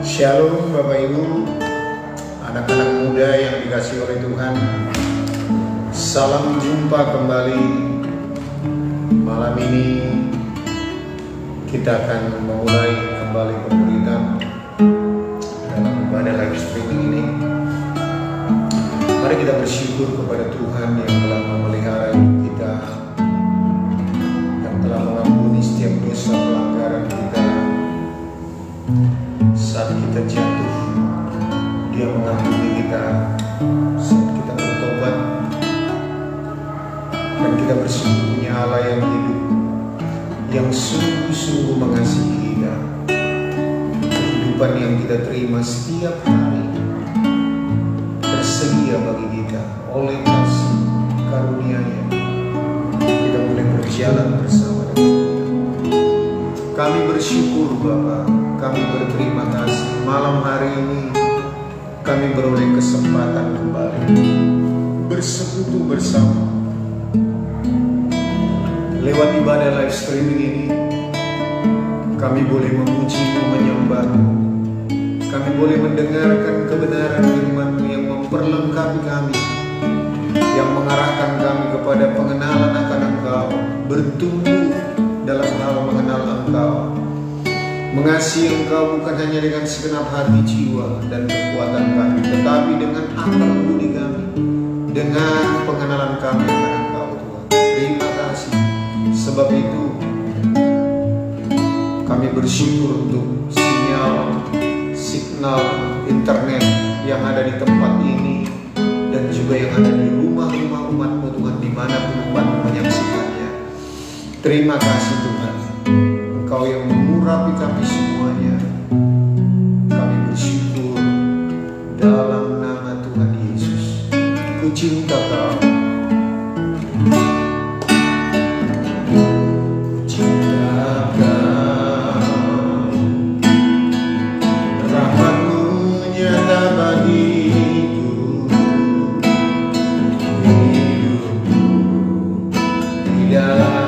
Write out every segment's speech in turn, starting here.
Shalom Bapak Ibu, anak-anak muda yang dikasihi oleh Tuhan. Salam jumpa kembali. Malam ini kita akan memulai kembali pemberitaan dalam ibadah live streaming ini. Mari kita bersyukur kepada Tuhan yang telah memelihara hidup kita, yang telah mengampuni setiap dosa pelanggaran kita. Saat kita jatuh, Dia mengampuni kita. Saat kita bertobat, dan kita bersungguh punya Allah yang hidup, yang sungguh-sungguh mengasihi kita. Kehidupan yang kita terima setiap hari tersedia bagi kita oleh kasih karunia-Nya. Kita boleh berjalan bersama dengan Dia. Kami bersyukur Bapa, kami berterima kasih malam hari ini kami beroleh kesempatan kembali bersekutu bersama lewat ibadah live streaming ini. Kami boleh memuji-Mu, menyembah-Mu. Kami boleh mendengarkan kebenaran firman-Mu yang memperlengkapi kami, yang mengarahkan kami kepada pengenalan akan Engkau, bertumbuh dalam hal mengenal Engkau, mengasihi Engkau bukan hanya dengan segenap hati, jiwa, dan kekuatan kami, tetapi dengan akal budi kami, dengan pengenalan kami akan Engkau, Tuhan. Terima kasih. Sebab itu kami bersyukur untuk signal internet yang ada di tempat ini, dan juga yang ada di rumah-rumah umat-Mu, Tuhan, dimanapun umat-Mu menyaksikannya. Terima kasih Tuhan, Engkau yang mengurapi kami semuanya. Kami bersyukur dalam nama Tuhan Yesus. Ku cinta Kau, ku cinta Kau. Rahmat-Mu nyata bagiku, hidupku di dalam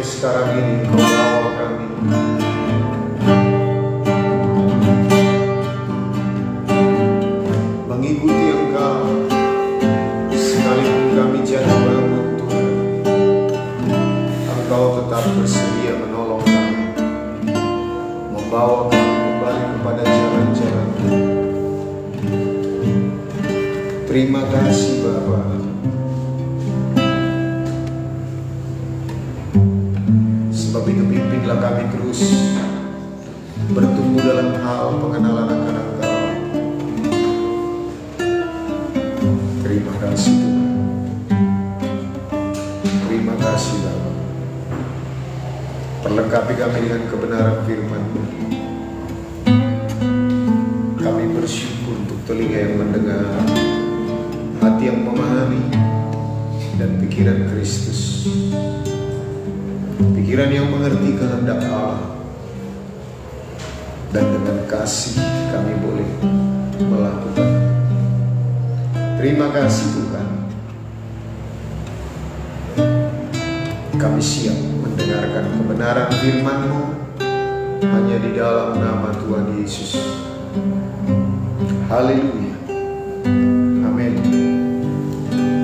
sekarang ini Engkau bawa kami mengikuti Engkau, sekalipun kami jatuh bangun Tuhan, Engkau tetap bersedia menolong kami, membawa kami kembali kepada jalan-jalan. Terima kasih Bapa. Sebab itu pimpinlah kami terus bertumbuh dalam hal pengenalan akan Engkau. Terima kasih Tuhan. Terima kasih Bapa. Perlengkapi kami dengan kebenaran firman-Mu. Kami bersyukur untuk telinga yang mendengar, hati yang memahami, dan pikiran Kristus, pikiran yang mengerti kehendak Allah, dan dengan kasih kami boleh melakukan. Terima kasih Tuhan. Kami siap mendengarkan kebenaran firman-Mu hanya di dalam nama Tuhan Yesus. Haleluya. Amin.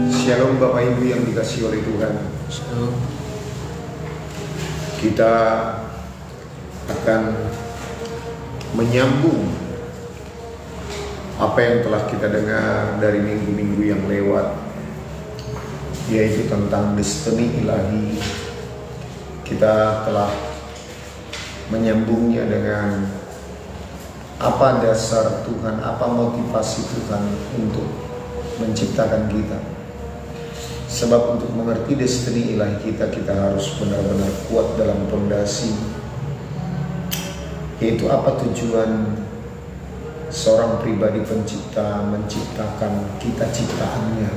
Shalom Bapak Ibu yang dikasihi oleh Tuhan. Shalom. Kita akan menyambung apa yang telah kita dengar dari minggu-minggu yang lewat, yaitu tentang destiny ilahi. Kita telah menyambungnya dengan apa dasar Tuhan, apa motivasi Tuhan untuk menciptakan kita. Sebab untuk mengerti destiny ilahi kita, kita harus benar-benar kuat dalam fondasi, yaitu apa tujuan seorang pribadi pencipta menciptakan kita ciptaannya,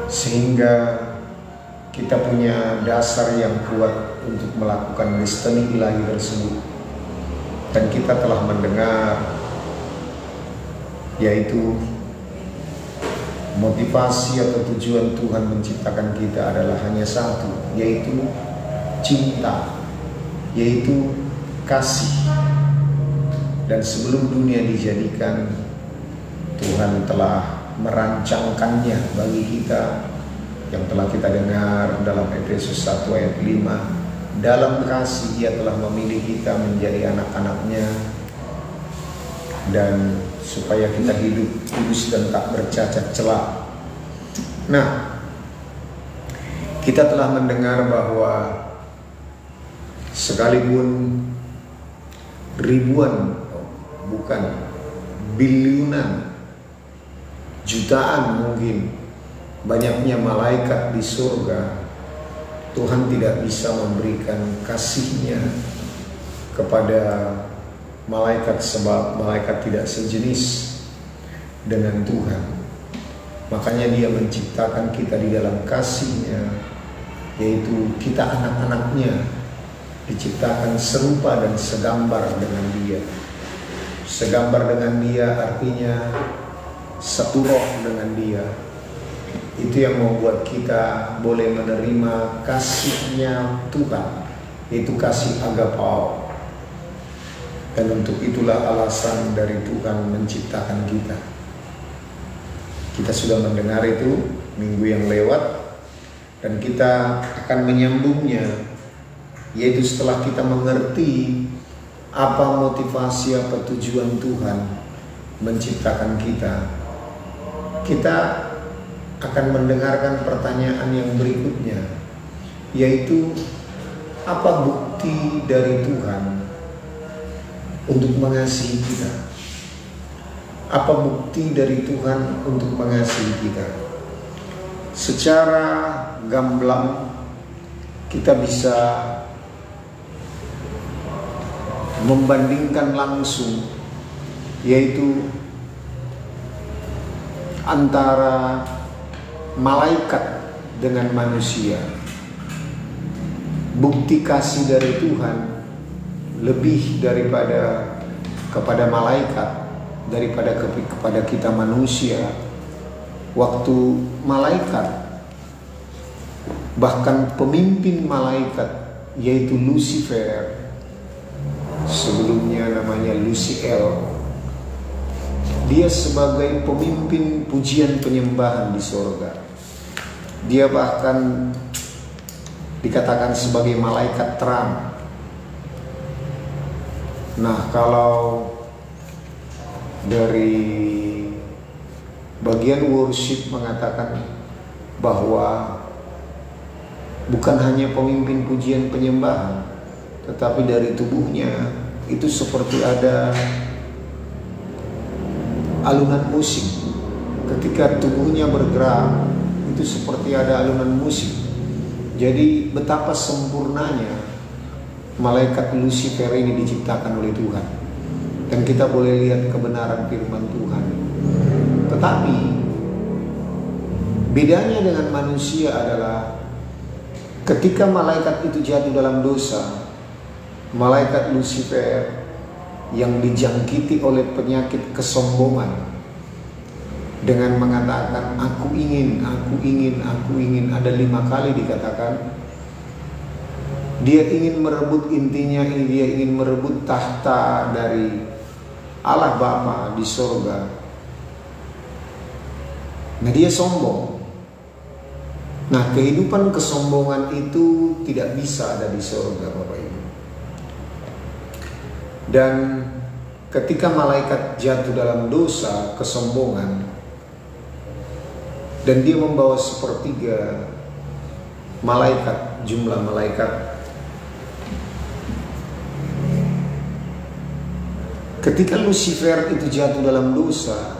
sehingga kita punya dasar yang kuat untuk melakukan destiny ilahi tersebut. Dan kita telah mendengar, yaitu motivasi atau tujuan Tuhan menciptakan kita adalah hanya satu, yaitu cinta, yaitu kasih. Dan sebelum dunia dijadikan, Tuhan telah merancangkannya bagi kita, yang telah kita dengar dalam Efesus 1 ayat 5. Dalam kasih Dia telah memilih kita menjadi anak-anaknya, dan supaya kita hidup kudus dan tak bercacat celah. Nah, kita telah mendengar bahwa sekalipun ribuan, bukan biliunan, jutaan mungkin banyaknya malaikat di surga, Tuhan tidak bisa memberikan kasih-Nya kepada malaikat, sebab malaikat tidak sejenis dengan Tuhan. Makanya Dia menciptakan kita di dalam kasih-Nya, yaitu kita anak-anaknya, diciptakan serupa dan segambar dengan Dia. Segambar dengan Dia artinya satu roh dengan Dia. Itu yang membuat kita boleh menerima kasih-Nya Tuhan, yaitu kasih agapao. Dan untuk itulah alasan dari Tuhan menciptakan kita. Kita sudah mendengar itu minggu yang lewat, dan kita akan menyambungnya, yaitu setelah kita mengerti apa motivasi, apa tujuan Tuhan menciptakan kita, kita akan mendengarkan pertanyaan yang berikutnya, yaitu apa bukti dari Tuhan untuk mengasihi kita? Apa bukti dari Tuhan untuk mengasihi kita? Secara gamblang kita bisa membandingkan langsung, yaitu antara malaikat dengan manusia. Bukti kasih dari Tuhan lebih daripada kepada malaikat, daripada kepada kita manusia. Waktu malaikat Bahkan pemimpin malaikat yaitu Lucifer, sebelumnya namanya Luciel, dia sebagai pemimpin pujian penyembahan di surga. Dia bahkan dikatakan sebagai malaikat terang. Nah, kalau dari bagian worship mengatakan bahwa bukan hanya pemimpin pujian penyembahan, tetapi dari tubuhnya itu seperti ada alunan musik. Ketika tubuhnya bergerak, itu seperti ada alunan musik. Jadi betapa sempurnanya malaikat Lucifer ini diciptakan oleh Tuhan. Dan kita boleh lihat kebenaran firman Tuhan. Tetapi bedanya dengan manusia adalah ketika malaikat itu jatuh dalam dosa, malaikat Lucifer yang dijangkiti oleh penyakit kesombongan dengan mengatakan aku ingin, ada 5 kali dikatakan. Dia ingin merebut, intinya dia ingin merebut tahta dari Allah Bapa di surga. Nah, dia sombong. Nah, kehidupan kesombongan itu tidak bisa ada di surga, Bapak Ibu. Dan ketika malaikat jatuh dalam dosa kesombongan, dan dia membawa 1/3 malaikat, jumlah malaikat. Ketika Lucifer itu jatuh dalam dosa,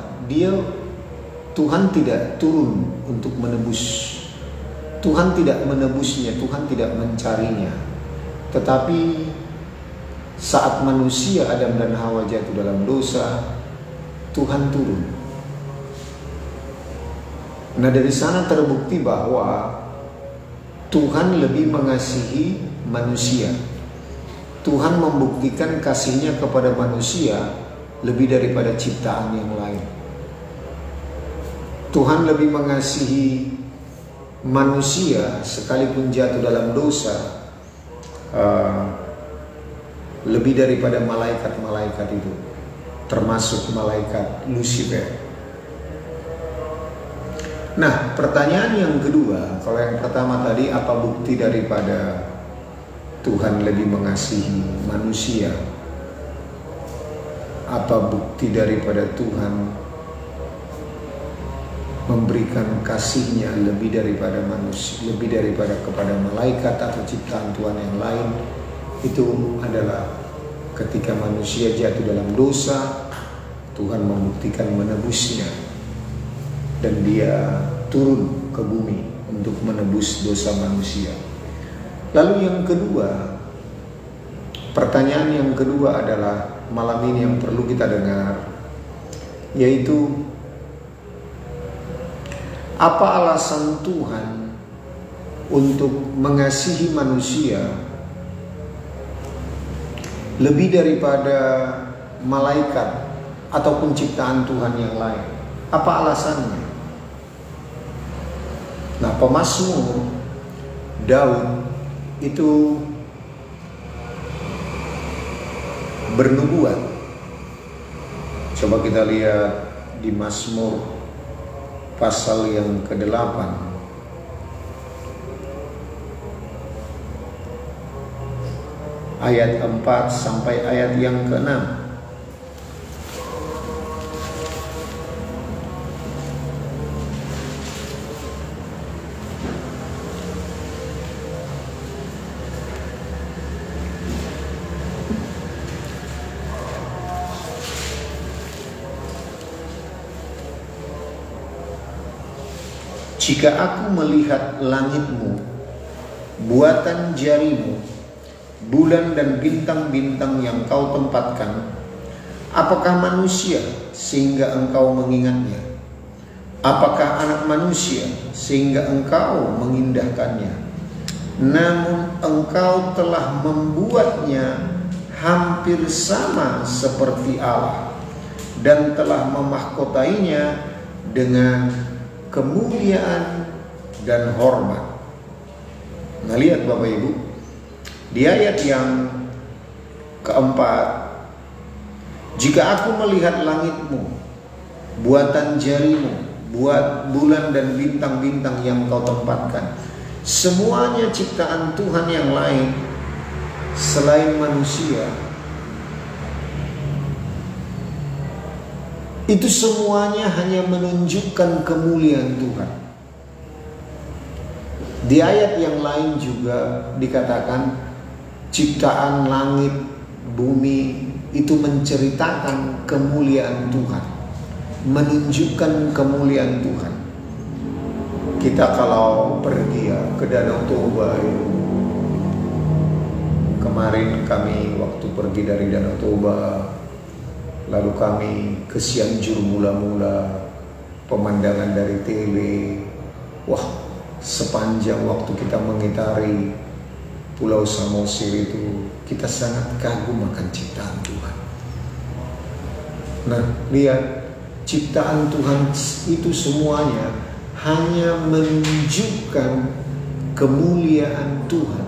Tuhan tidak turun untuk menebus. Tuhan tidak menebusnya, Tuhan tidak mencarinya. Tetapi saat manusia Adam dan Hawa jatuh dalam dosa, Tuhan turun. Nah, dari sana terbukti bahwa Tuhan lebih mengasihi manusia. Tuhan membuktikan kasihnya kepada manusia lebih daripada ciptaan yang lain. Tuhan lebih mengasihi manusia sekalipun jatuh dalam dosa lebih daripada malaikat-malaikat itu, termasuk malaikat Lucifer. Nah, pertanyaan yang kedua, kalau yang pertama tadi apa bukti daripada Tuhan lebih mengasihi manusia? Apa bukti daripada Tuhan memberikan kasihnya lebih daripada manusia, lebih daripada kepada malaikat atau ciptaan Tuhan yang lain? Itu adalah ketika manusia jatuh dalam dosa, Tuhan membuktikan menebusnya, dan dia turun ke bumi untuk menebus dosa manusia. Lalu yang kedua, pertanyaan yang kedua adalah malam ini yang perlu kita dengar, yaitu apa alasan Tuhan untuk mengasihi manusia lebih daripada malaikat ataupun ciptaan Tuhan yang lain? Apa alasannya? Nah, pemazmur Daud itu bernubuat. Coba kita lihat di Mazmur pasal yang ke-8 ayat 4 sampai ayat yang ke-6. Jika aku melihat langitmu, buatan jarimu, bulan dan bintang-bintang yang kau tempatkan, apakah manusia sehingga engkau mengingatnya? Apakah anak manusia sehingga engkau mengindahkannya? Namun engkau telah membuatnya hampir sama seperti Allah dan telah memahkotainya dengan kemuliaan dan hormat. Nah, lihat Bapak Ibu, di ayat yang keempat, jika aku melihat langitmu, buatan jarimu, buat bulan dan bintang-bintang yang kau tempatkan, semuanya ciptaan Tuhan yang lain selain manusia, itu semuanya hanya menunjukkan kemuliaan Tuhan. Di ayat yang lain juga dikatakan ciptaan langit, bumi itu menceritakan kemuliaan Tuhan, menunjukkan kemuliaan Tuhan. Kita kalau pergi ya ke Danau Toba, kemarin kami waktu pergi dari Danau Toba, lalu kami ke Cianjur mula-mula, pemandangan dari tele, wah, sepanjang waktu kita mengitari Pulau Samosir itu, kita sangat kagum akan ciptaan Tuhan. Nah, lihat, ciptaan Tuhan itu semuanya hanya menunjukkan kemuliaan Tuhan,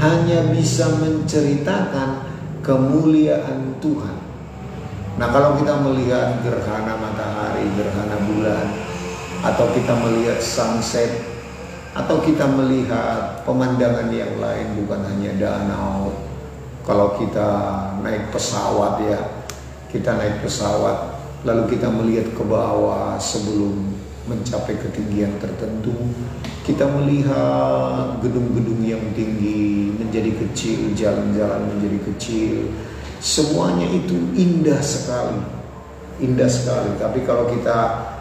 hanya bisa menceritakan kemuliaan Tuhan. Nah, kalau kita melihat gerhana matahari, gerhana bulan, atau kita melihat sunset, atau kita melihat pemandangan yang lain, bukan hanya danau. Kalau kita naik pesawat ya, kita naik pesawat lalu kita melihat ke bawah sebelum mencapai ketinggian tertentu, kita melihat gedung-gedung yang tinggi menjadi kecil, jalan-jalan menjadi kecil, semuanya itu indah sekali, indah sekali. Tapi kalau kita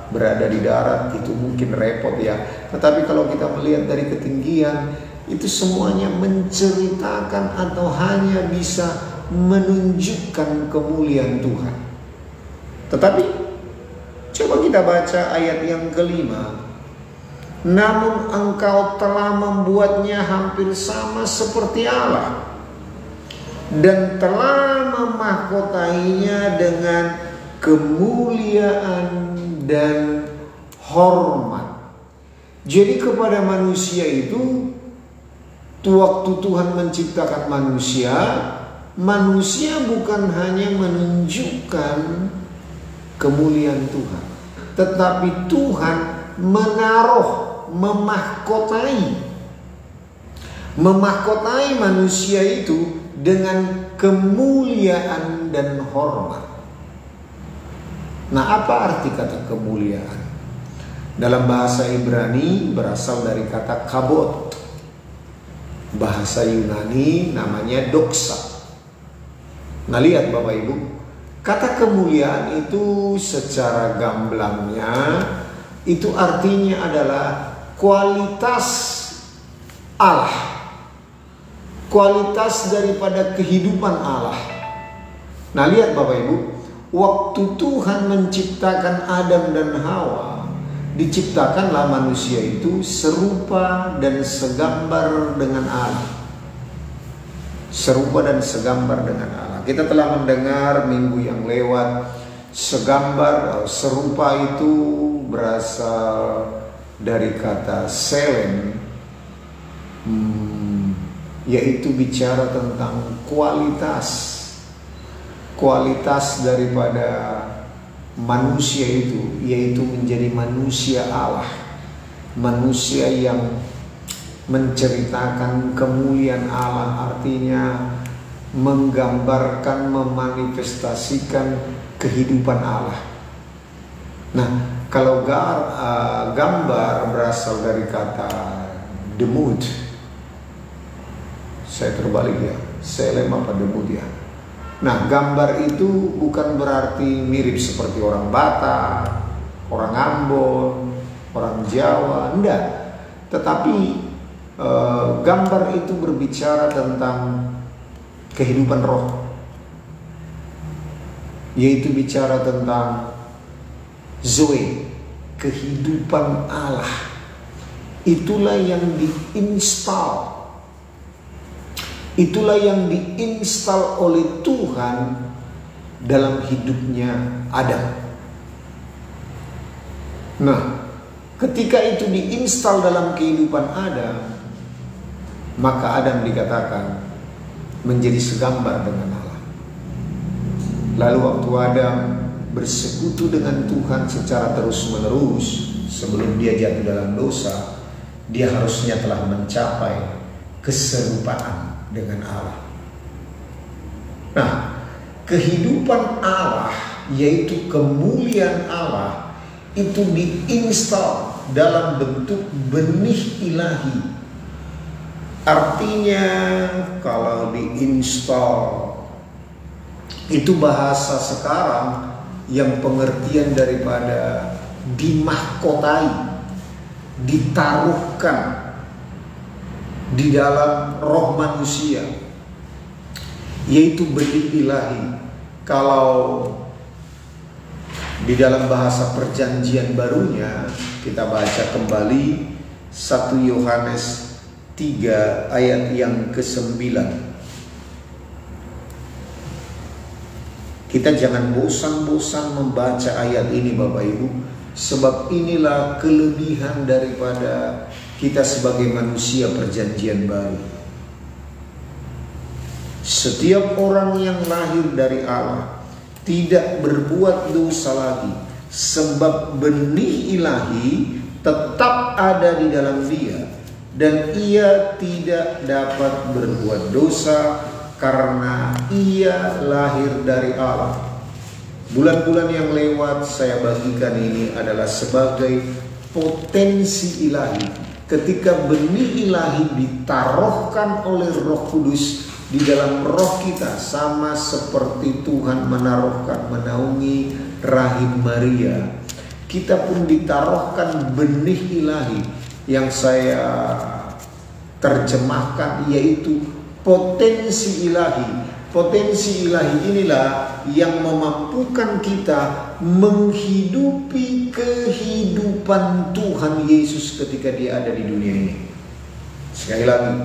berada di darat itu mungkin repot ya. Tetapi kalau kita melihat dari ketinggian, itu semuanya menceritakan atau hanya bisa menunjukkan kemuliaan Tuhan. Tetapi coba kita baca ayat yang kelima. Namun engkau telah membuatnya hampir sama seperti Allah, dan telah memahkotainya dengan kemuliaan dan hormat. Jadi kepada manusia itu, waktu Tuhan menciptakan manusia, manusia bukan hanya menunjukkan kemuliaan Tuhan, tetapi Tuhan memahkotai manusia itu dengan kemuliaan dan hormat. Nah, apa arti kata kemuliaan? Dalam bahasa Ibrani berasal dari kata kabot. Bahasa Yunani namanya doxa. Nah, lihat Bapak Ibu, kata kemuliaan itu secara gamblangnya itu artinya adalah kualitas Allah, kualitas daripada kehidupan Allah. Nah, lihat Bapak Ibu, waktu Tuhan menciptakan Adam dan Hawa, diciptakanlah manusia itu serupa dan segambar dengan Allah. Serupa dan segambar dengan Allah. Kita telah mendengar minggu yang lewat, segambar, serupa itu berasal dari kata selem, yaitu bicara tentang kualitas daripada manusia itu, yaitu menjadi manusia Allah, manusia yang menceritakan kemuliaan Allah, artinya menggambarkan, memanifestasikan kehidupan Allah. Nah, kalau gambar berasal dari kata demut, saya terbalik ya, selem apa demut ya. Nah, gambar itu bukan berarti mirip seperti orang Batak, orang Ambon, orang Jawa, enggak. Tetapi gambar itu berbicara tentang kehidupan roh, yaitu bicara tentang Zoe, kehidupan Allah. Itulah yang diinstal, itulah yang diinstal oleh Tuhan dalam hidupnya Adam. Nah, ketika itu diinstal dalam kehidupan Adam, maka Adam dikatakan menjadi segambar dengan Allah. Lalu waktu Adam bersekutu dengan Tuhan secara terus-menerus sebelum dia jatuh dalam dosa, dia harusnya telah mencapai keserupaan dengan Allah. Nah, kehidupan Allah, yaitu kemuliaan Allah, itu diinstal dalam bentuk benih ilahi. Artinya kalau diinstal itu bahasa sekarang yang pengertian daripada dimahkotai, ditaruhkan di dalam roh manusia, yaitu benih ilahi. Kalau di dalam bahasa perjanjian barunya, kita baca kembali 1 Yohanes 3 ayat yang ke-9. Kita jangan bosan-bosan membaca ayat ini Bapak Ibu, sebab inilah kelebihan daripada kita sebagai manusia perjanjian baru. Setiap orang yang lahir dari Allah tidak berbuat dosa lagi, sebab benih ilahi tetap ada di dalam dia, dan ia tidak dapat berbuat dosa karena ia lahir dari Allah. Bulan-bulan yang lewat saya bagikan ini adalah sebagai potensi ilahi. Ketika benih ilahi ditaruhkan oleh Roh Kudus di dalam roh kita, sama seperti Tuhan menaungi rahim Maria, kita pun ditaruhkan benih ilahi yang saya terjemahkan yaitu potensi ilahi. Potensi ilahi inilah yang memampukan kita menghidupi kehidupan Tuhan Yesus ketika dia ada di dunia ini. Sekali lagi,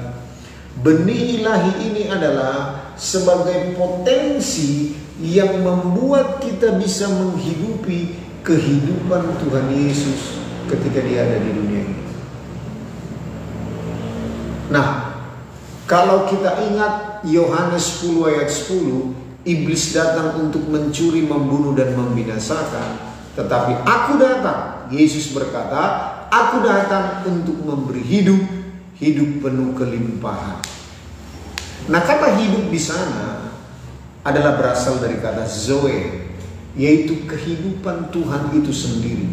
benih ilahi ini adalah sebagai potensi yang membuat kita bisa menghidupi kehidupan Tuhan Yesus ketika dia ada di dunia ini. Nah, kalau kita ingat Yohanes 10 ayat 10, iblis datang untuk mencuri, membunuh, dan membinasakan. Tetapi aku datang, Yesus berkata, aku datang untuk memberi hidup, hidup penuh kelimpahan. Nah, kata hidup di sana adalah berasal dari kata zoe, yaitu kehidupan Tuhan itu sendiri.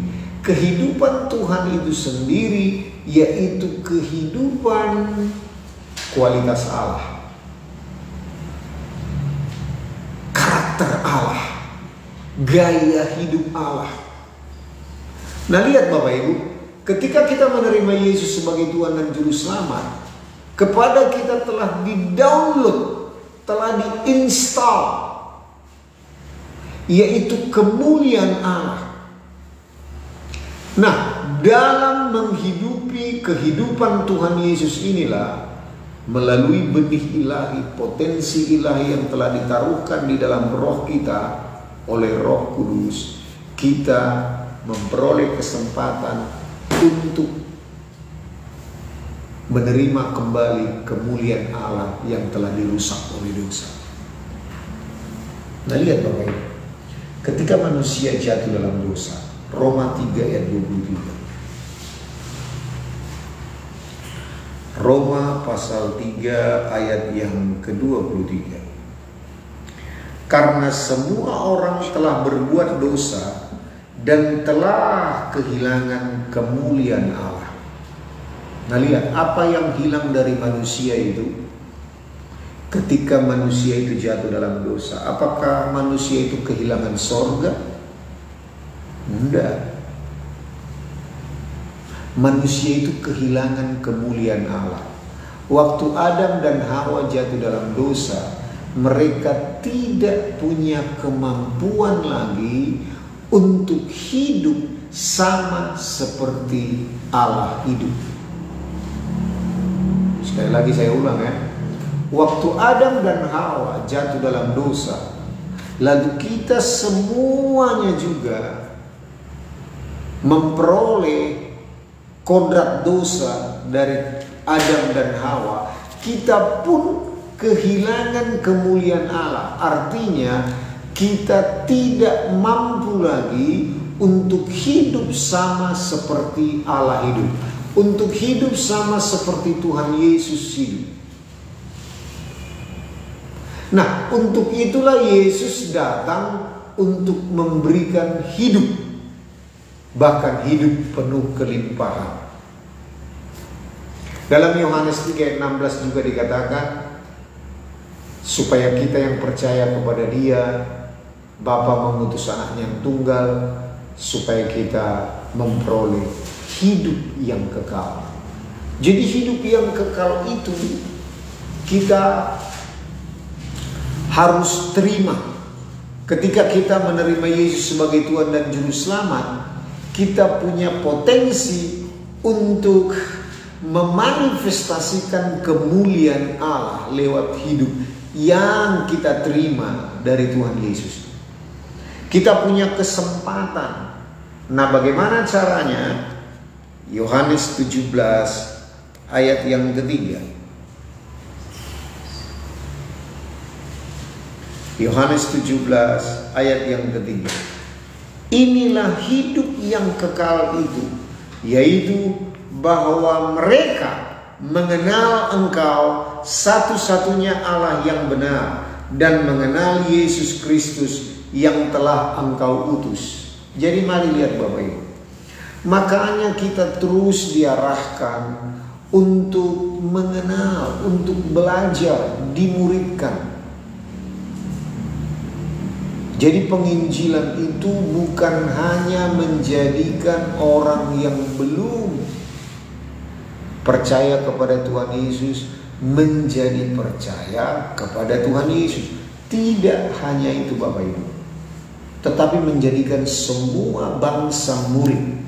Kehidupan Tuhan itu sendiri yaitu kehidupan kualitas Allah, karakter Allah, gaya hidup Allah. Nah, lihat Bapak Ibu, ketika kita menerima Yesus sebagai Tuhan dan Juru Selamat, kepada kita telah di-download, telah di-install, yaitu kemuliaan Allah. Nah, dalam menghidupi kehidupan Tuhan Yesus inilah, melalui benih ilahi, potensi ilahi yang telah ditaruhkan di dalam roh kita oleh Roh Kudus, kita memperoleh kesempatan untuk menerima kembali kemuliaan Allah yang telah dirusak oleh dosa. Nah, lihat Bapak Ibu, ketika manusia jatuh dalam dosa, Roma 3 ayat 23. Roma pasal 3 ayat yang ke-23. Karena semua orang telah berbuat dosa dan telah kehilangan kemuliaan Allah. Nah, lihat apa yang hilang dari manusia itu ketika manusia itu jatuh dalam dosa. Apakah manusia itu kehilangan sorga? Tidak. Manusia itu kehilangan kemuliaan Allah. Waktu Adam dan Hawa jatuh dalam dosa, mereka tidak punya kemampuan lagi untuk hidup sama seperti Allah hidup. Sekali lagi saya ulang ya. Waktu Adam dan Hawa jatuh dalam dosa, lalu kita semuanya juga memperoleh kodrat dosa dari Adam dan Hawa, kita pun kehilangan kemuliaan Allah. Artinya kita tidak mampu lagi untuk hidup sama seperti Allah hidup, untuk hidup sama seperti Tuhan Yesus hidup. Nah, untuk itulah Yesus datang untuk memberikan hidup, bahkan hidup penuh kelimpahan. Dalam Yohanes 3:16 juga dikatakan, supaya kita yang percaya kepada Dia, Bapa mengutus anaknya yang tunggal, supaya kita memperoleh hidup yang kekal. Jadi hidup yang kekal itu kita harus terima. Ketika kita menerima Yesus sebagai Tuhan dan Juru Selamat, kita punya potensi untuk memanifestasikan kemuliaan Allah lewat hidup yang kita terima dari Tuhan Yesus. Kita punya kesempatan. Nah, bagaimana caranya? Yohanes 17 ayat yang ketiga. Yohanes 17 ayat yang ketiga. Inilah hidup yang kekal itu, yaitu bahwa mereka mengenal Engkau satu-satunya Allah yang benar, dan mengenal Yesus Kristus yang telah Engkau utus. Jadi mari lihat Bapak Ibu. Makanya kita terus diarahkan untuk mengenal, untuk belajar, dimuridkan. Jadi penginjilan itu bukan hanya menjadikan orang yang belum percaya kepada Tuhan Yesus menjadi percaya kepada Tuhan Yesus. Tidak hanya itu Bapak Ibu, tetapi menjadikan semua bangsa murid.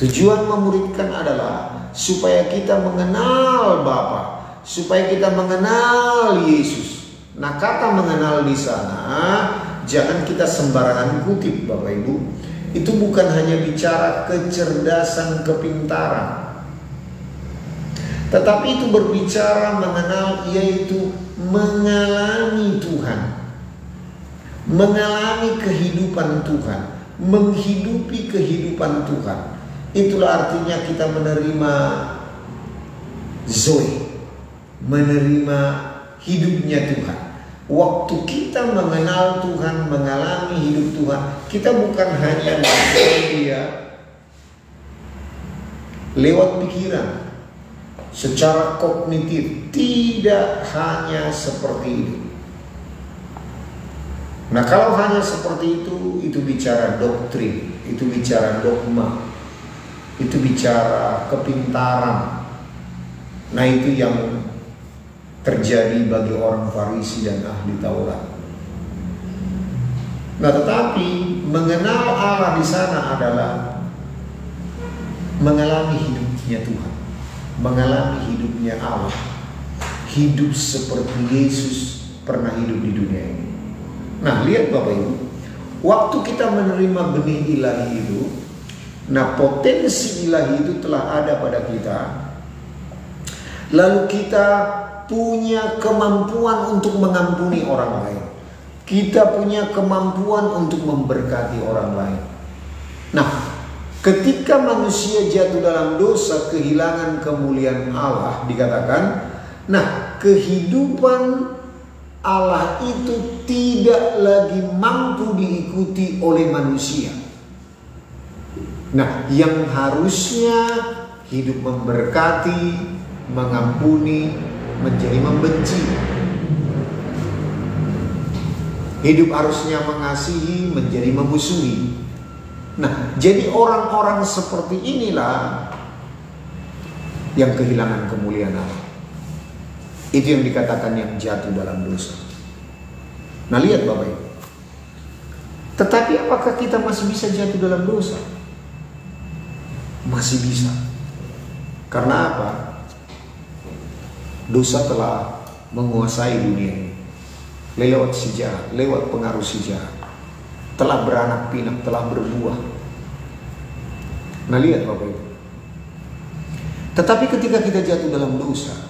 Tujuan memuridkan adalah supaya kita mengenal Bapa, supaya kita mengenal Yesus. Nah, kata mengenal di sana jangan kita sembarangan kutip Bapak Ibu. Itu bukan hanya bicara kecerdasan, kepintaran, tetapi itu berbicara mengenal, yaitu mengalami Tuhan, mengalami kehidupan Tuhan, menghidupi kehidupan Tuhan. Itulah artinya kita menerima Zoe, menerima hidupnya Tuhan. Waktu kita mengenal Tuhan, mengalami hidup Tuhan, kita bukan hanya mengenal Dia lewat pikiran, secara kognitif. Tidak hanya seperti itu. Nah, kalau hanya seperti itu bicara doktrin, itu bicara dogma, itu bicara kepintaran. Nah, itu yang terjadi bagi orang Farisi dan ahli Taurat. Nah, tetapi mengenal Allah di sana adalah mengalami hidupnya Tuhan, mengalami hidupnya Allah, hidup seperti Yesus pernah hidup di dunia ini. Nah, lihat Bapak Ibu, waktu kita menerima benih ilahi itu, nah potensi ilahi itu telah ada pada kita. Lalu kita punya kemampuan untuk mengampuni orang lain. Kita punya kemampuan untuk memberkati orang lain. Nah, ketika manusia jatuh dalam dosa, kehilangan kemuliaan Allah, dikatakan, nah kehidupan Allah itu tidak lagi mampu diikuti oleh manusia. Nah, yang harusnya hidup memberkati, mengampuni, menjadi membenci. Hidup harusnya mengasihi, menjadi memusuhi. Nah, jadi orang-orang seperti inilah yang kehilangan kemuliaan Allah. Itu yang dikatakan yang jatuh dalam dosa. Nah, lihat Bapak Ibu. Tetapi apakah kita masih bisa jatuh dalam dosa? Masih bisa. Karena apa? Dosa telah menguasai dunia ini. Lewat si jahat, lewat pengaruh si jahat. Telah beranak pinak, telah berbuah. Nah, lihat Bapak Ibu. Tetapi ketika kita jatuh dalam dosa,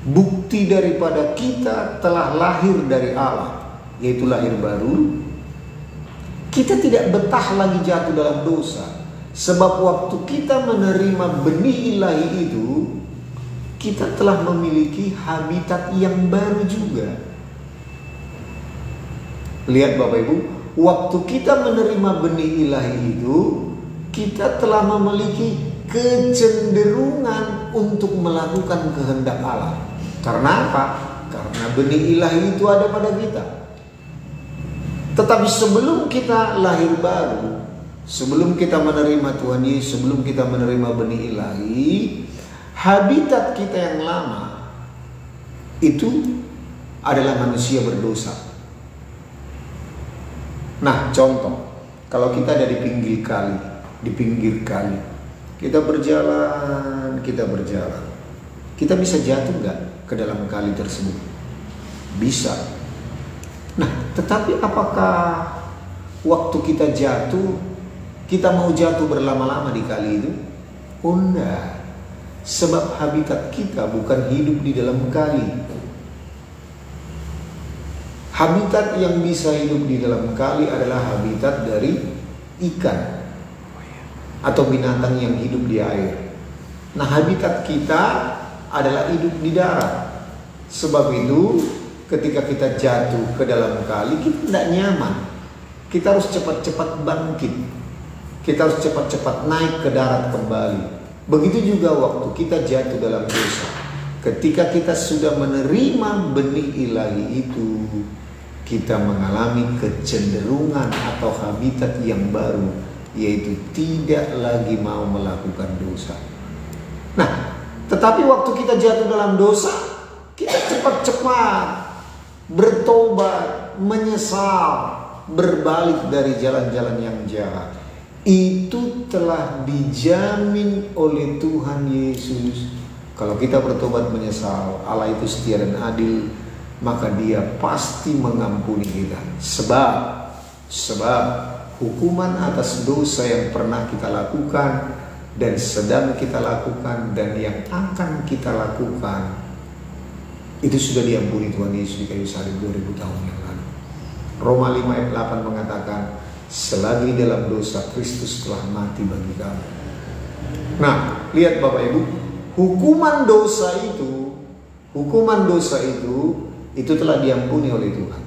bukti daripada kita telah lahir dari Allah, yaitu lahir baru. Kita tidak betah lagi jatuh dalam dosa, sebab waktu kita menerima benih ilahi itu, kita telah memiliki habitat yang baru juga. Lihat Bapak Ibu, waktu kita menerima benih ilahi itu, kita telah memiliki kecenderungan untuk melakukan kehendak Allah. Karena apa? Karena benih ilahi itu ada pada kita. Tetapi sebelum kita lahir baru, sebelum kita menerima Tuhan Yesus, sebelum kita menerima benih ilahi, habitat kita yang lama itu adalah manusia berdosa. Nah, contoh, kalau kita ada di pinggir kali, kita berjalan, kita bisa jatuh nggak ke dalam kali tersebut? Bisa. Nah, tetapi apakah waktu kita jatuh, kita mau jatuh berlama-lama di kali itu? Oh enggak. Sebab habitat kita bukan hidup di dalam kali. Habitat yang bisa hidup di dalam kali adalah habitat dari ikan atau binatang yang hidup di air. Nah, habitat kita adalah hidup di darat. Sebab itu ketika kita jatuh ke dalam kali, kita tidak nyaman. Kita harus cepat-cepat bangkit. Kita harus cepat-cepat naik ke darat kembali. Begitu juga waktu kita jatuh dalam dosa. Ketika kita sudah menerima benih ilahi itu, kita mengalami kecenderungan atau habitat yang baru, yaitu tidak lagi mau melakukan dosa. Nah, tetapi waktu kita jatuh dalam dosa, kita cepat-cepat bertobat, menyesal, berbalik dari jalan-jalan yang jahat. Itu telah dijamin oleh Tuhan Yesus. Kalau kita bertobat menyesal, Allah itu setia dan adil, maka Dia pasti mengampuni kita. Sebab hukuman atas dosa yang pernah kita lakukan dan sedang kita lakukan dan yang akan kita lakukan, itu sudah diampuni Tuhan Yesus di kayu salib 2000 tahun yang lalu. Roma 5 ayat 8 mengatakan, selagi dalam dosa Kristus telah mati bagi kamu. Nah, lihat Bapak Ibu, hukuman dosa itu telah diampuni oleh Tuhan.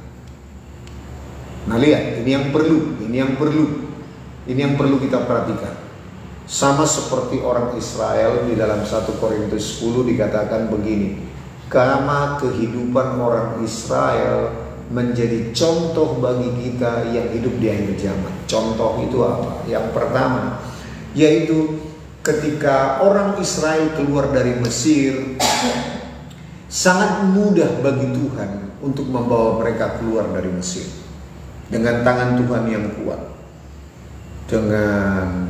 Nah, lihat, ini yang perlu kita perhatikan. Sama seperti orang Israel di dalam 1 Korintus 10 dikatakan begini, karena kehidupan orang Israel menjadi contoh bagi kita yang hidup di akhir zaman. Contoh itu apa? Yang pertama, yaitu ketika orang Israel keluar dari Mesir, sangat mudah bagi Tuhan untuk membawa mereka keluar dari Mesir. Dengan tangan Tuhan yang kuat, dengan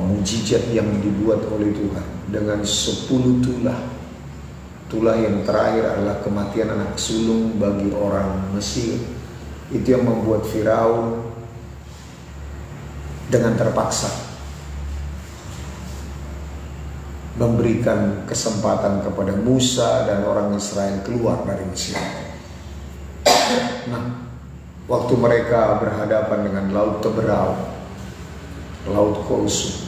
mujizat yang dibuat oleh Tuhan, dengan 10 tulah yang terakhir adalah kematian anak sulung bagi orang Mesir. Itu yang membuat Firaun dengan terpaksa memberikan kesempatan kepada Musa dan orang Israel keluar dari Mesir. Nah, waktu mereka berhadapan dengan Laut Teberau, Laut Kolsum,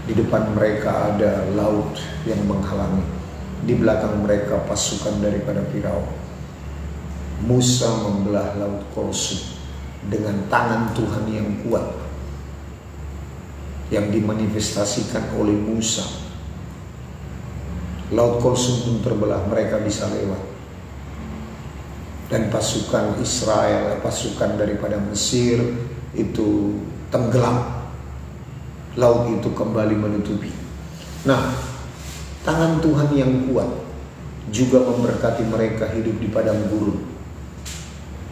di depan mereka ada laut yang menghalangi. Di belakang mereka pasukan daripada Firaun. Musa membelah Laut Kolsum dengan tangan Tuhan yang kuat, yang dimanifestasikan oleh Musa. Laut Kolsum pun terbelah, mereka bisa lewat. Dan pasukan Israel, pasukan daripada Mesir itu tenggelam. Laut itu kembali menutupi. Nah, tangan Tuhan yang kuat juga memberkati mereka hidup di padang gurun.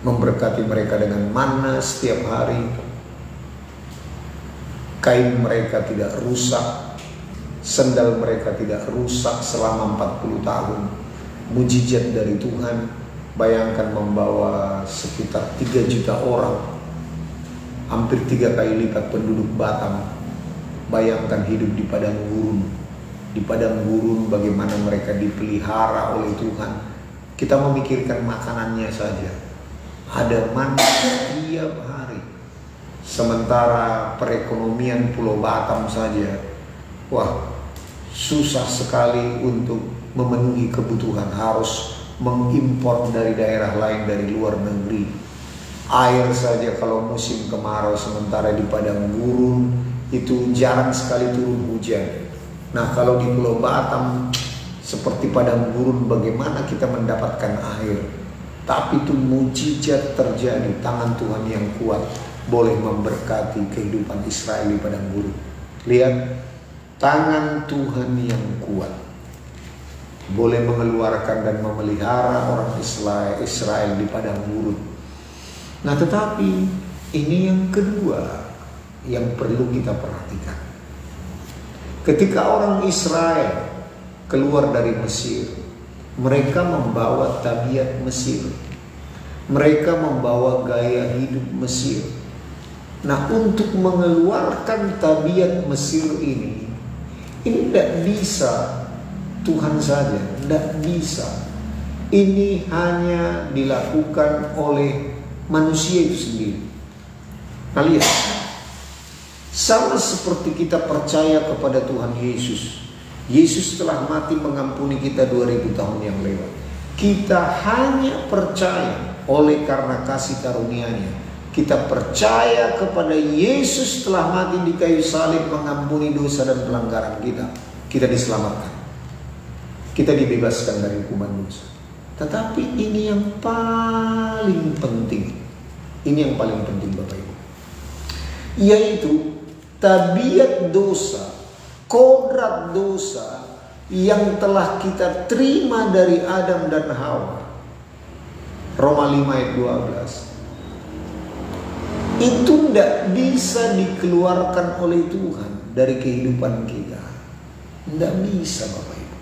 Memberkati mereka dengan mana setiap hari. Kain mereka tidak rusak, sendal mereka tidak rusak selama 40 tahun. Mujizat dari Tuhan. Bayangkan membawa sekitar 3 juta orang, hampir 3 kali lipat penduduk Batam. Bayangkan hidup di padang gurun di padang gurun bagaimana mereka dipelihara oleh Tuhan. Kita memikirkan makanannya saja. Ada mana setiap hari. Sementara perekonomian Pulau Batam saja, wah, susah sekali untuk memenuhi kebutuhan, harus mengimpor dari daerah lain, dari luar negeri. Air saja kalau musim kemarau, sementara di padang gurun itu jarang sekali turun hujan. Nah, kalau di Pulau Batam seperti padang gurun, bagaimana kita mendapatkan air? Tapi itu mujizat terjadi, tangan Tuhan yang kuat boleh memberkati kehidupan Israel di padang gurun. Lihat, tangan Tuhan yang kuat boleh mengeluarkan dan memelihara orang Israel di padang gurun. Nah, tetapi ini yang kedua yang perlu kita perhatikan. Ketika orang Israel keluar dari Mesir, mereka membawa tabiat Mesir. Mereka membawa gaya hidup Mesir. Nah, untuk mengeluarkan tabiat Mesir ini tidak bisa Tuhan saja, tidak bisa. Ini hanya dilakukan oleh manusia itu sendiri. Nah, lihat, sama seperti kita percaya kepada Tuhan Yesus. Yesus telah mati mengampuni kita 2000 tahun yang lewat. Kita hanya percaya oleh karena kasih karunia-Nya. Kita percaya kepada Yesus telah mati di kayu salib mengampuni dosa dan pelanggaran kita. Kita diselamatkan. Kita dibebaskan dari hukuman dosa. Tetapi ini yang paling penting. Ini yang paling penting Bapak Ibu. Yaitu tabiat dosa, kodrat dosa yang telah kita terima dari Adam dan Hawa. Roma 5 ayat 12. Itu tidak bisa dikeluarkan oleh Tuhan dari kehidupan kita. Tidak bisa Bapak Ibu.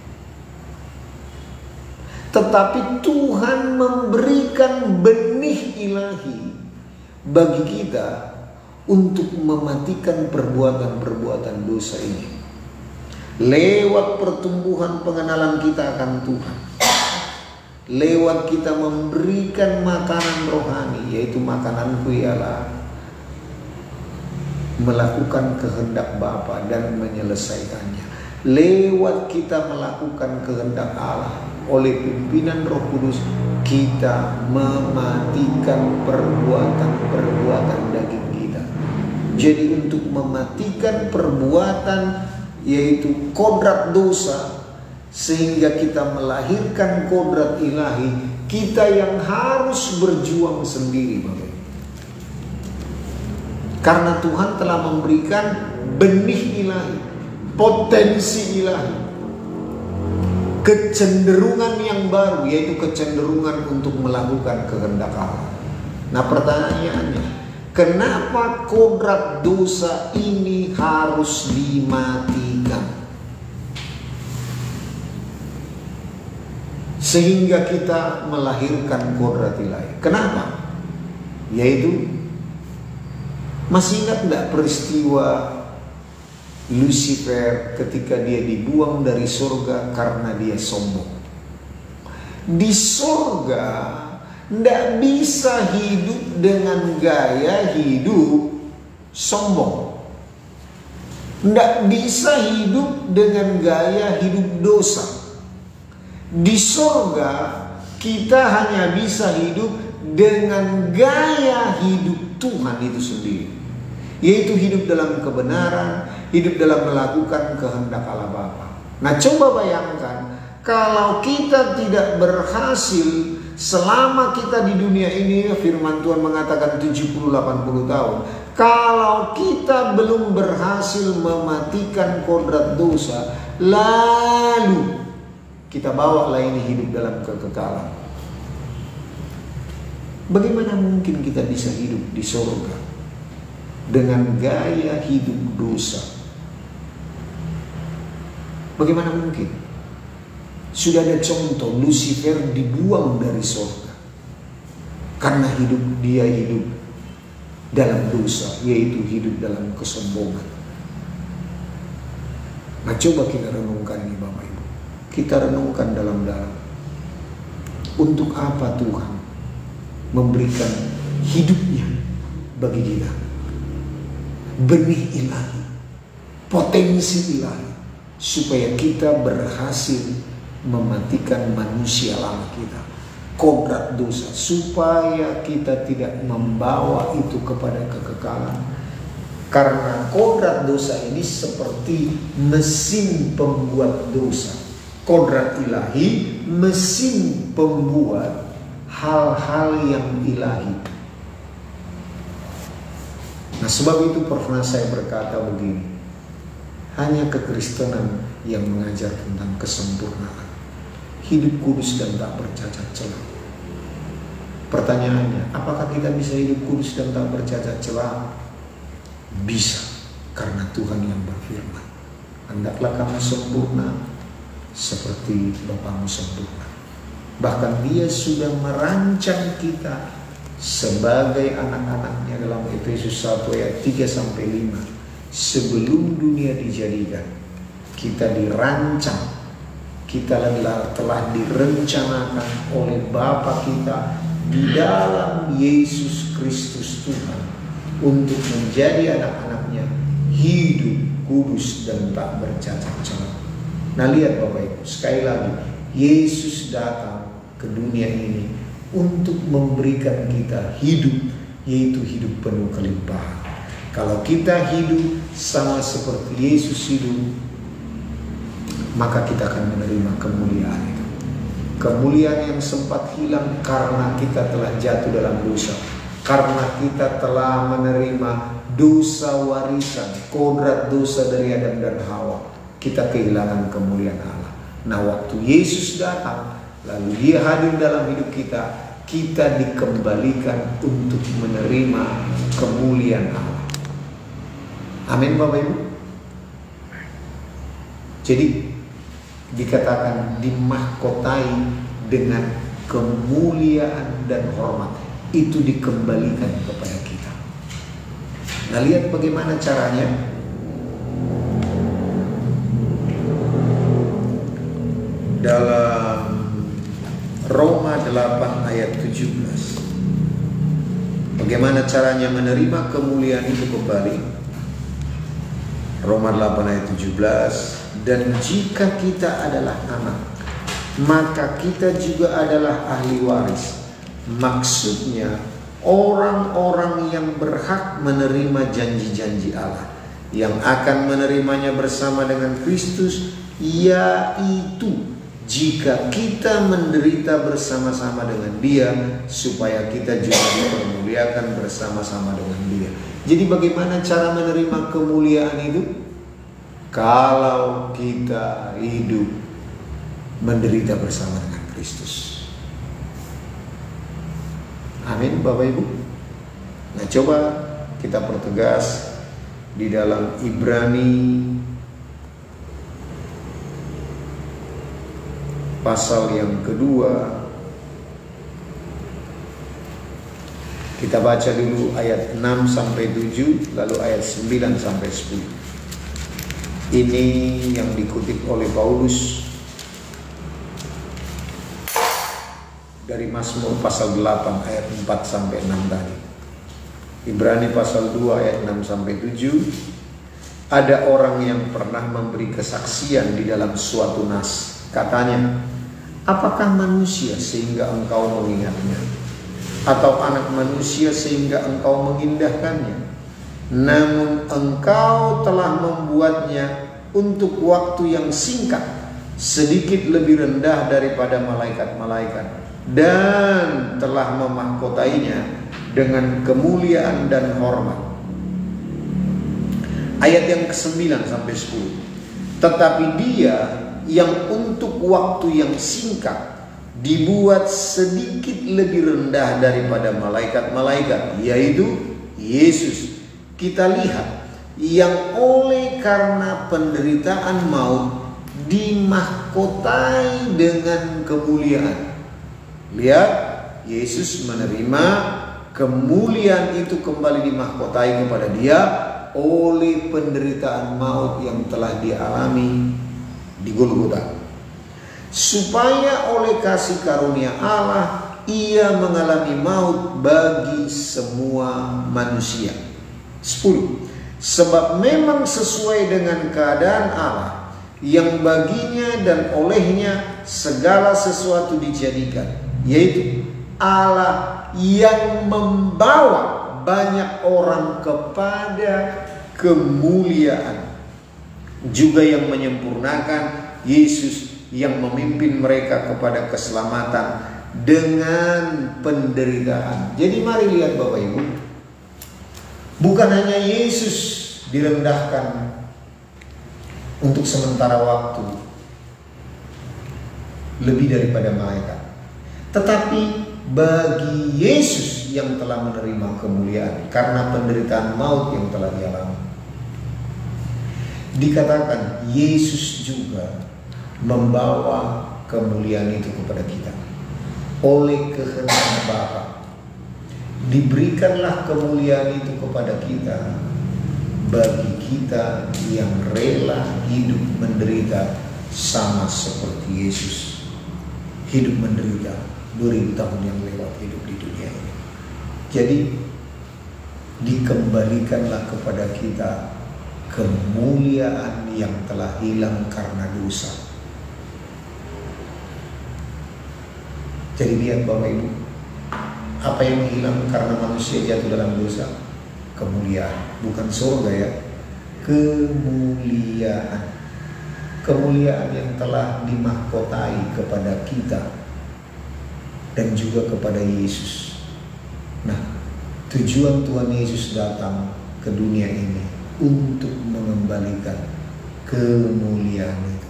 Tetapi Tuhan memberikan benih ilahi bagi kita untuk mematikan perbuatan-perbuatan dosa ini. Lewat pertumbuhan pengenalan kita akan Tuhan. Lewat kita memberikan makanan rohani, yaitu makananku ialah melakukan kehendak Bapa dan menyelesaikannya. Lewat kita melakukan kehendak Allah oleh pimpinan Roh Kudus, kita mematikan perbuatan-perbuatan daging kita. Jadi untuk mematikan perbuatan yaitu kodrat dosa, sehingga kita melahirkan kodrat ilahi, kita yang harus berjuang sendiri Bapak. Karena Tuhan telah memberikan benih ilahi, potensi ilahi, kecenderungan yang baru, yaitu kecenderungan untuk melakukan kehendak Allah. Nah, pertanyaannya, kenapa kodrat dosa ini harus dimatikan? Sehingga kita melahirkan kodrat ilahi. Kenapa? Yaitu, masih ingat tidak peristiwa Lucifer ketika dia dibuang dari surga karena dia sombong? Di surga tidak bisa hidup dengan gaya hidup sombong. Tidak bisa hidup dengan gaya hidup dosa. Di surga kita hanya bisa hidup dengan gaya hidup Tuhan itu sendiri, yaitu hidup dalam kebenaran, hidup dalam melakukan kehendak Allah Bapa. Nah, coba bayangkan kalau kita tidak berhasil selama kita di dunia ini, firman Tuhan mengatakan 70-80 tahun. Kalau kita belum berhasil mematikan kodrat dosa, lalu kita bawalah ini hidup dalam kekekalan. Bagaimana mungkin kita bisa hidup di surga dengan gaya hidup dosa? Bagaimana mungkin? Sudah ada contoh, Lucifer dibuang dari surga karena dia hidup dalam dosa, yaitu hidup dalam kesombongan. Nah, coba kita renungkan ini Bapak Ibu. Kita renungkan dalam-dalam. Untuk apa Tuhan memberikan hidupnya bagi kita? Benih ilahi, potensi ilahi, supaya kita berhasil mematikan manusia lama kita, kodrat dosa, supaya kita tidak membawa itu kepada kekekalan. Karena kodrat dosa ini seperti mesin pembuat dosa. Kodrat ilahi, mesin pembuat hal-hal yang ilahi. Nah, sebab itu pernah saya berkata begini, hanya kekristenan yang mengajar tentang kesempurnaan, hidup kudus dan tak bercacat celah. Pertanyaannya, apakah kita bisa hidup kudus dan tak bercacat celah? Bisa, karena Tuhan yang berfirman, hendaklah kamu sempurna seperti Bapamu sempurna. Bahkan Dia sudah merancang kita sebagai anak-anaknya dalam Efesus 1 ayat 3-5. Sebelum dunia dijadikan, kita dirancang, kita telah direncanakan oleh Bapa kita di dalam Yesus Kristus Tuhan untuk menjadi anak-anaknya, hidup kudus dan tak bercacat celah. Nah, lihat Bapak Ibu, sekali lagi, Yesus datang ke dunia ini untuk memberikan kita hidup, yaitu hidup penuh kelimpahan. Kalau kita hidup sama seperti Yesus hidup, maka kita akan menerima kemuliaan itu. Kemuliaan yang sempat hilang karena kita telah jatuh dalam dosa, karena kita telah menerima dosa warisan, kodrat dosa dari Adam dan Hawa, kita kehilangan kemuliaan Allah. Nah, waktu Yesus datang, lalu Dia hadir dalam hidup kita, kita dikembalikan untuk menerima kemuliaan Allah. Amin Bapak Ibu. Jadi dikatakan dimahkotai dengan kemuliaan dan hormat, itu dikembalikan kepada kita. Nah, lihat bagaimana caranya. Dalam Roma 8 ayat 17, bagaimana caranya menerima kemuliaan itu kembali. Roma 8 ayat 17, dan jika kita adalah anak, maka kita juga adalah ahli waris. Maksudnya orang-orang yang berhak menerima janji-janji Allah, yang akan menerimanya bersama dengan Kristus, yaitu jika kita menderita bersama-sama dengan Dia, supaya kita juga dipermuliakan bersama-sama dengan Dia. Jadi bagaimana cara menerima kemuliaan itu? Kalau kita hidup menderita bersama dengan Kristus. Amin Bapak Ibu. Nah, coba kita pertegas di dalam Ibrani pasal yang kedua. Kita baca dulu ayat 6-7, lalu ayat 9-10. Ini yang dikutip oleh Paulus dari Mazmur pasal 8 ayat 4-6 tadi. Ibrani pasal 2 ayat 6-7. Ada orang yang pernah memberi kesaksian di dalam suatu nas. Katanya, apakah manusia sehingga engkau mengingatnya? Atau anak manusia sehingga engkau mengindahkannya? Namun engkau telah membuatnya untuk waktu yang singkat, sedikit lebih rendah daripada malaikat-malaikat, dan telah memahkotainya dengan kemuliaan dan hormat. Ayat yang ke-9-10. Tetapi Dia yang untuk waktu yang singkat dibuat sedikit lebih rendah daripada malaikat-malaikat, yaitu Yesus, kita lihat, yang oleh karena penderitaan maut dimahkotai dengan kemuliaan. Lihat, Yesus menerima kemuliaan itu kembali dimahkotai kepada Dia, oleh penderitaan maut yang telah dialami di Golgota, supaya oleh kasih karunia Allah ia mengalami maut bagi semua manusia. 10. Sebab memang sesuai dengan keadaan Allah yang baginya dan olehnya segala sesuatu dijadikan, yaitu Allah yang membawa banyak orang kepada kemuliaan, juga yang menyempurnakan Yesus yang memimpin mereka kepada keselamatan dengan penderitaan. Jadi mari lihat Bapak Ibu, bukan hanya Yesus direndahkan untuk sementara waktu lebih daripada malaikat, tetapi bagi Yesus yang telah menerima kemuliaan karena penderitaan maut yang telah dialami, dikatakan Yesus juga membawa kemuliaan itu kepada kita. Oleh kehendak Bapa diberikanlah kemuliaan itu kepada kita, bagi kita yang rela hidup menderita sama seperti Yesus hidup menderita 2000 tahun yang lewat hidup di dunia ini. Jadi dikembalikanlah kepada kita kemuliaan yang telah hilang karena dosa. Jadi lihat Bapak Ibu, apa yang hilang karena manusia jatuh dalam dosa? Kemuliaan, bukan surga ya. Kemuliaan. Kemuliaan yang telah dimahkotai kepada kita dan juga kepada Yesus. Nah, tujuan Tuhan Yesus datang ke dunia ini untuk mengembalikan kemuliaan itu.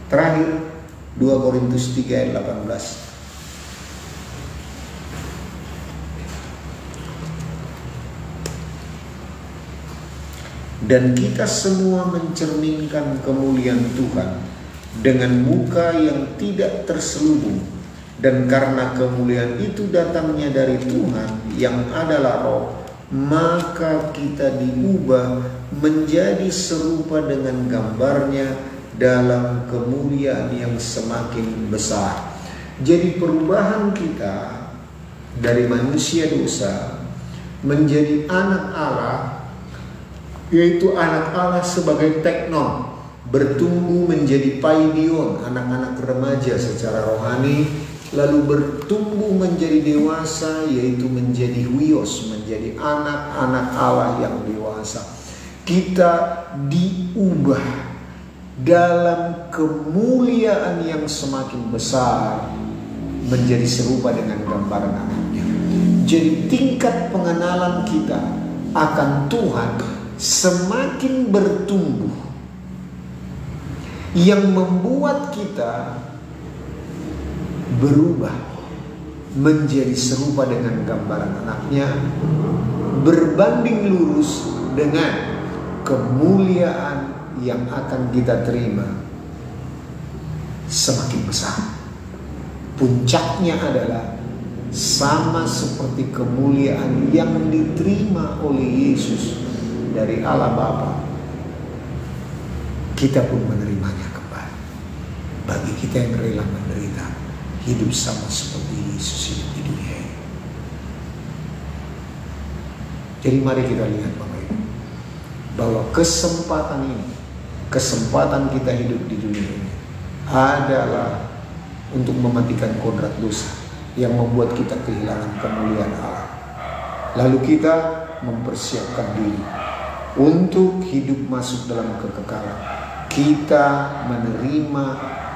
Terakhir 2 Korintus 3 ayat 18. Dan kita semua mencerminkan kemuliaan Tuhan dengan muka yang tidak terselubung, dan karena kemuliaan itu datangnya dari Tuhan yang adalah Roh, maka kita diubah menjadi serupa dengan gambarnya dalam kemuliaan yang semakin besar. Jadi perubahan kita dari manusia dosa menjadi anak Allah, yaitu anak Allah sebagai teknon, bertumbuh menjadi paidion, anak-anak remaja secara rohani, lalu bertumbuh menjadi dewasa, yaitu menjadi huios, menjadi anak-anak Allah yang dewasa. Kita diubah dalam kemuliaan yang semakin besar menjadi serupa dengan gambaran anaknya. Jadi tingkat pengenalan kita akan Tuhan semakin bertumbuh, yang membuat kita berubah menjadi serupa dengan gambaran anaknya, berbanding lurus dengan kemuliaan yang akan kita terima semakin besar. Puncaknya adalah sama seperti kemuliaan yang diterima oleh Yesus dari Allah Bapa, kita pun menerimanya kembali. Bagi kita yang rela menderita, hidup sama seperti Yesus hidup di dunia ini. Jadi mari kita lihat Bapak Ibu, bahwa kesempatan ini, kesempatan kita hidup di dunia ini adalah untuk mematikan kodrat dosa yang membuat kita kehilangan kemuliaan Allah. Lalu kita mempersiapkan diri untuk hidup masuk dalam kekekalan. Kita menerima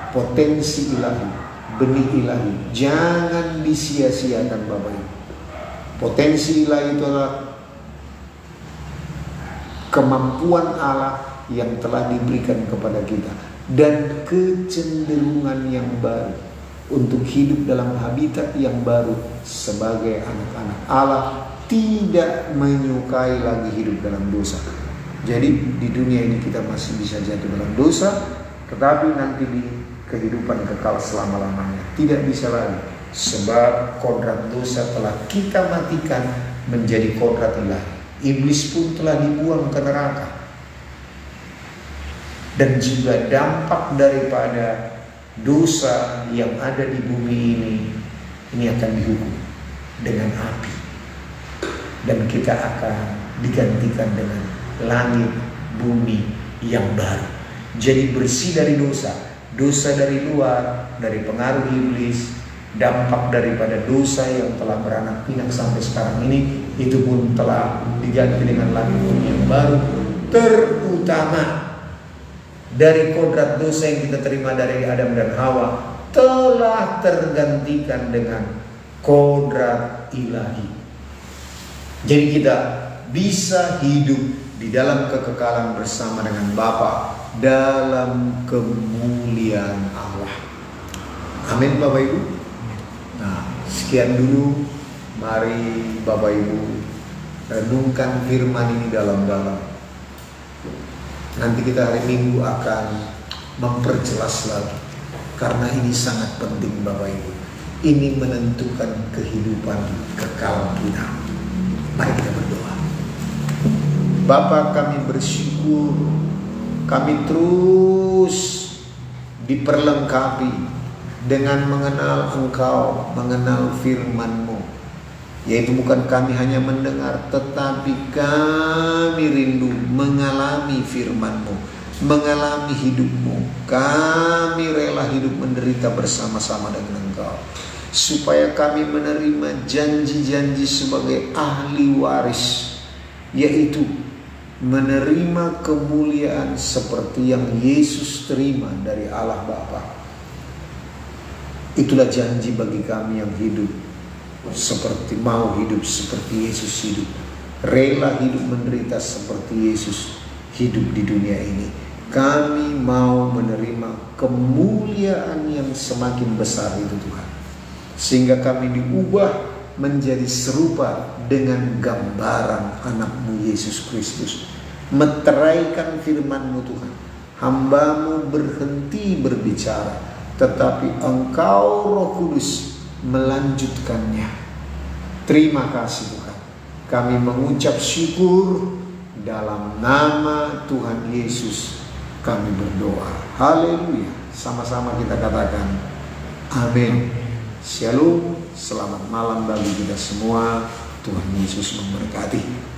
potensi ilahi, benih ilahi. Jangan disia-siakan Bapak Ibu. Potensi ilahi itu adalah kemampuan Allah yang telah diberikan kepada kita, dan kecenderungan yang baru untuk hidup dalam habitat yang baru sebagai anak-anak Allah, tidak menyukai lagi hidup dalam dosa. Jadi di dunia ini kita masih bisa jatuh dalam dosa, tetapi nanti di kehidupan kekal selama-lamanya tidak bisa lagi, sebab kodrat dosa telah kita matikan menjadi kodrat ilahi. Iblis pun telah dibuang ke neraka. Dan juga dampak daripada dosa yang ada di bumi ini akan dihukum dengan api. Dan kita akan digantikan dengan langit bumi yang baru. Jadi bersih dari dosa. Dosa dari luar, dari pengaruh iblis, dampak daripada dosa yang telah beranak pinak sampai sekarang ini, itu pun telah diganti dengan langit bumi yang baru. Terutama dari kodrat dosa yang kita terima dari Adam dan Hawa telah tergantikan dengan kodrat ilahi. Jadi kita bisa hidup di dalam kekekalan bersama dengan Bapa dalam kemuliaan Allah. Amin Bapak Ibu. Nah, sekian dulu. Mari Bapak Ibu renungkan firman ini dalam-dalam. Nanti kita hari Minggu akan memperjelas lagi, karena ini sangat penting Bapak Ibu. Ini menentukan kehidupan kekal kita. Mari kita berdoa. Bapa, kami bersyukur, kami terus diperlengkapi dengan mengenal Engkau, mengenal firman-Mu. Yaitu bukan kami hanya mendengar, tetapi kami rindu mengalami firman-Mu, mengalami hidup-Mu. Kami rela hidup menderita bersama-sama dengan Engkau, supaya kami menerima janji-janji sebagai ahli waris, yaitu menerima kemuliaan seperti yang Yesus terima dari Allah Bapa. Itulah janji bagi kami yang hidup seperti, mau hidup seperti Yesus hidup, rela hidup menderita seperti Yesus hidup di dunia ini. Kami mau menerima kemuliaan yang semakin besar itu Tuhan, sehingga kami diubah menjadi serupa dengan gambaran anak-Mu Yesus Kristus. Meteraikan firman-Mu Tuhan. Hamba-Mu berhenti berbicara, tetapi Engkau Roh Kudus melanjutkannya. Terima kasih Tuhan. Kami mengucap syukur dalam nama Tuhan Yesus kami berdoa. Haleluya. Sama-sama kita katakan amin. Shalom. Selamat malam bagi kita semua. Tuhan Yesus memberkati.